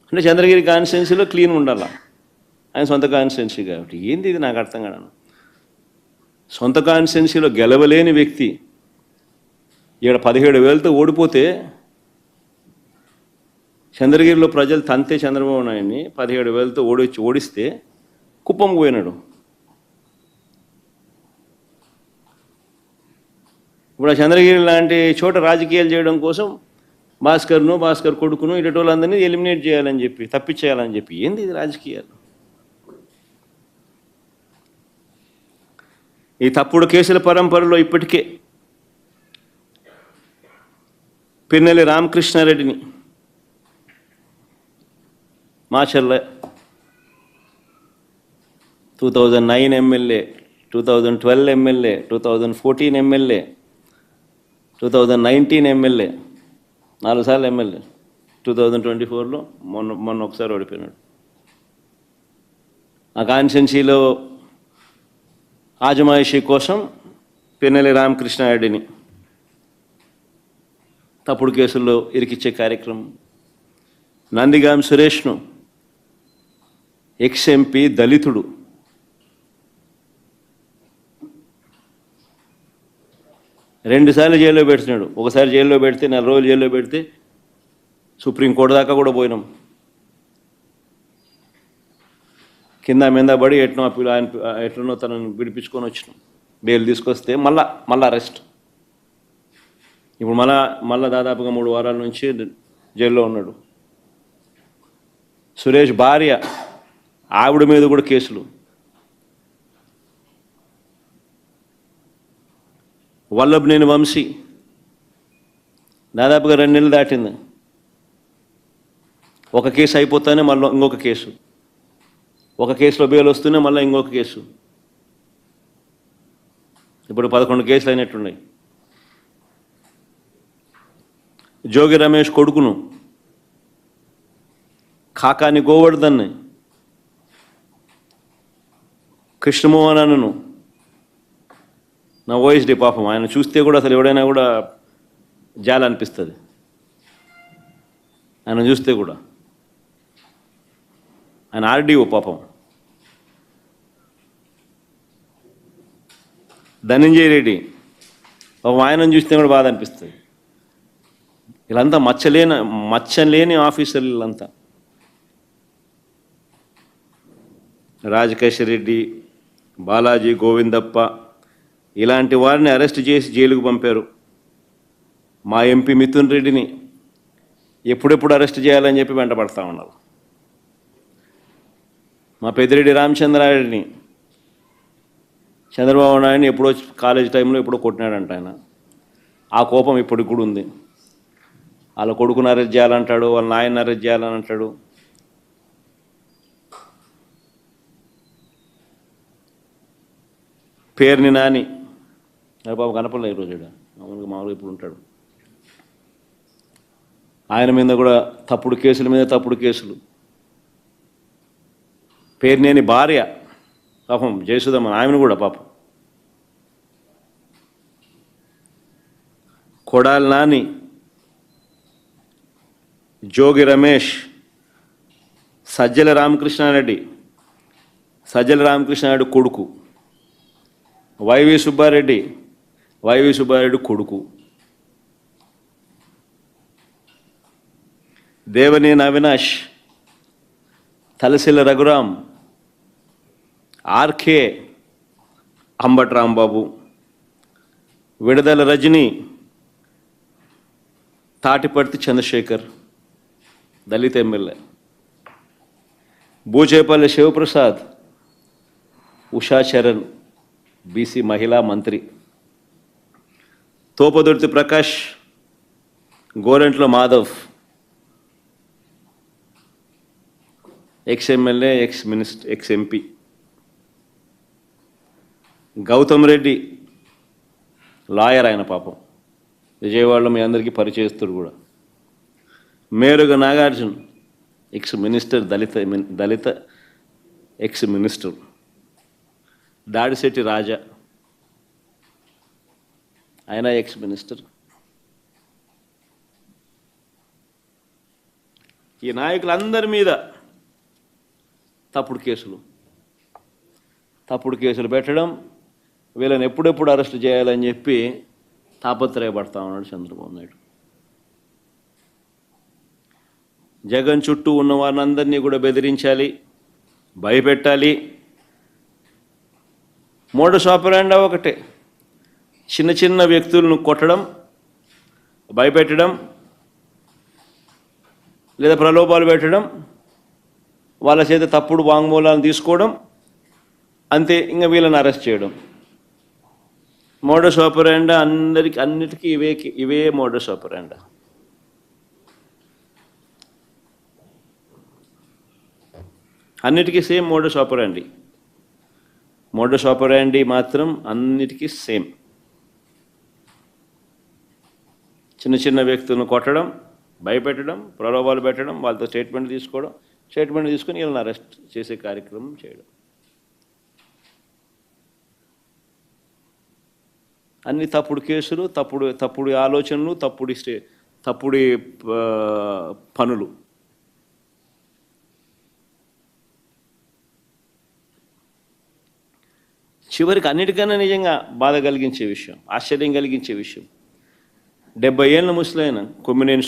అంటే చంద్రగిరి కాన్స్టిట్యున్సీలో క్లీన్ ఉండాల, ఆయన సొంత కాన్స్టిట్యున్సీ కాబట్టి. ఏంది ఇది నాకు అర్థం కాదు. సొంత కాన్స్టిట్యున్సీలో గెలవలేని వ్యక్తి ఇక్కడ 17,000తో ఓడిపోతే, చంద్రగిరిలో ప్రజలు తంతే చంద్రబాబు నాయుడిని 17,000తో ఓడిస్తే కుప్పం పోయినాడు. ఇప్పుడు ఆ చంద్రగిరి లాంటి చోట రాజకీయాలు చేయడం కోసం భాస్కర్ కొడుకును ఇటు వాళ్ళందరినీ ఎలిమినేట్ చేయాలని చెప్పి, తప్పించేయాలని చెప్పి, ఏంది ఇది రాజకీయాలు? ఈ తప్పుడు కేసుల పరంపరలో ఇప్పటికే పిన్నెల్లి రామకృష్ణారెడ్డిని Macherla 2009 MLA, 2012 MLA, 2014 MLA, 2019 MLA, 4 సార్లు ఎమ్మెల్యే, 2024లో మొన్న ఒకసారి ఓడిపోయినాడు. ఆ కాన్స్టిట్యున్సీలో ఆజమాయిషీ కోసం పిన్నెల్లి రామకృష్ణారెడ్డిని తప్పుడు కేసుల్లో ఇరికిచ్చే కార్యక్రమం. నందిగాం సురేష్ను, ఎక్స్-ఎంపీ దళితుడు, రెండుసార్లు జైల్లో పెడుతున్నాడు. ఒకసారి జైల్లో పెడితే 4 రోజులు జైల్లో పెడితే సుప్రీంకోర్టు దాకా కూడా పోయినాం. కింద మీద పడి ఎట్లనో తనను విడిపించుకొని వచ్చినాం. బెయిల్ తీసుకొస్తే మళ్ళా అరెస్ట్. ఇప్పుడు మళ్ళా దాదాపుగా 3 వారాల నుంచి జైల్లో ఉన్నాడు. సురేష్ భార్య, ఆవిడ మీద కూడా కేసులు. వల్లభనేని వంశీ దాదాపుగా 2 నెలలు దాటింది. ఒక కేసు అయిపోతానే మళ్ళీ ఇంకొక కేసు, ఒక కేసులో బెయిల్ వస్తూనే మళ్ళీ ఇంకొక కేసు. ఇప్పుడు 11 కేసులు అయినట్టున్నాయి. జోగి రమేష్ కొడుకును, కాకాని గోవర్ధన్ని, కృష్ణమోహనను, నా ఓఎస్డి పాపం, ఆయన చూస్తే కూడా అసలు ఎవడైనా కూడా జాలి అనిపిస్తుంది. ఆయన చూస్తే కూడా, ఆయన ఆర్డీఓ పాపం. ధనంజయ రెడ్డి పాపం, ఆయనను చూస్తే కూడా బాధ అనిపిస్తుంది. వీళ్ళంతా మచ్చలేని ఆఫీసర్లు వీళ్ళంతా. రాజకేశ్వర్ రెడ్డి, బాలాజీ, గోవిందప్ప ఇలాంటి వారిని అరెస్ట్ చేసి జైలుకు పంపారు. మా ఎంపీ మిథున్ రెడ్డిని ఎప్పుడెప్పుడు అరెస్ట్ చేయాలని చెప్పి వెంటపడతా ఉన్నారు. మా పెద్దిరెడ్డి రామచంద్రారెడ్డిని చంద్రబాబు నాయుడిని ఎప్పుడో కాలేజ్ టైంలో ఎప్పుడో కొట్టినాడంట ఆయన. ఆ కోపం ఇప్పటికి కూడా ఉంది. వాళ్ళ కొడుకుని అరెస్ట్ చేయాలంటాడు, వాళ్ళ నాయన్ని అరెస్ట్ చేయాలని అంటాడు. పేరుని నాని బాబు కనపడలే ఈరోజు, మామూలుగా ఇప్పుడు ఉంటాడు. ఆయన మీద కూడా తప్పుడు కేసుల మీద తప్పుడు కేసులు. పేరునేని భార్య పాపం జయసుధమ్మ, ఆమెను కూడా పాపం. కొడాలి నాని, జోగి రమేష్, సజ్జల రామకృష్ణారెడ్డి కొడుకు, వైవి సుబ్బారెడ్డి కొడుకు, దేవనేని అవినాష్, తలసిల్ల రఘురాం, ఆర్కే అంబటి రాంబాబు, విడదల రజని, తాటిపర్తి చంద్రశేఖర్ దళిత ఎమ్మెల్యే, బూచేపల్లి శివప్రసాద్, ఉషా చరణ్ బీసీ మహిళా మంత్రి, Topudurthi Prakash, Gorantla Madhav ex MLA, ex MP, Gautam Reddy lawyer, ఆయన పాపం విజయవాడలో మీ అందరికీ పరిచయస్తుడు కూడా. మేరుగ నాగార్జున్ ఎక్స్-మినిస్టర్, దళిత ఎక్స్-మినిస్టర్. దాడిశెట్టి రాజా, ఆయన ఎక్స్-మినిస్టర్. ఈ నాయకులందరి మీద తప్పుడు కేసులు పెట్టడం, వీళ్ళని ఎప్పుడెప్పుడు అరెస్ట్ చేయాలని చెప్పి తాపత్రయపడతా ఉన్నాడు చంద్రబాబు నాయుడు. జగన్ చుట్టూ ఉన్న వారిని కూడా బెదిరించాలి, భయపెట్టాలి. మోడస్ ఆపరాండా ఒకటే, చిన్న చిన్న వ్యక్తులను కొట్టడం, భయపెట్టడం, లేదా ప్రలోభాలు పెట్టడం, వాళ్ళ చేత తప్పుడు వాంగ్మూలాలను తీసుకోవడం, అంతే. ఇంకా వీళ్ళని అరెస్ట్ చేయడం. మోడస్ ఆపరాండా అన్నిటికీ ఇవే మోడస్ ఆపరాండా. అన్నిటికీ సేమ్ మోడస్ ఆపరాండి. మోడస్ ఆపరాండి మాత్రం అన్నిటికీ సేమ్. చిన్న చిన్న వ్యక్తులను కొట్టడం, భయపెట్టడం, ప్రలోభాలు పెట్టడం, వాళ్ళతో స్టేట్మెంట్ తీసుకొని వీళ్ళని అరెస్ట్ చేసే కార్యక్రమం చేయడం. అన్ని తప్పుడు కేసులు, తప్పుడు ఆలోచనలు, తప్పుడు పనులు. చివరికి అన్నిటికన్నా నిజంగా బాధ కలిగించే విషయం, ఆశ్చర్యం కలిగించే విషయం, 70 ఏళ్ళ ముసలైన కొమ్మినేని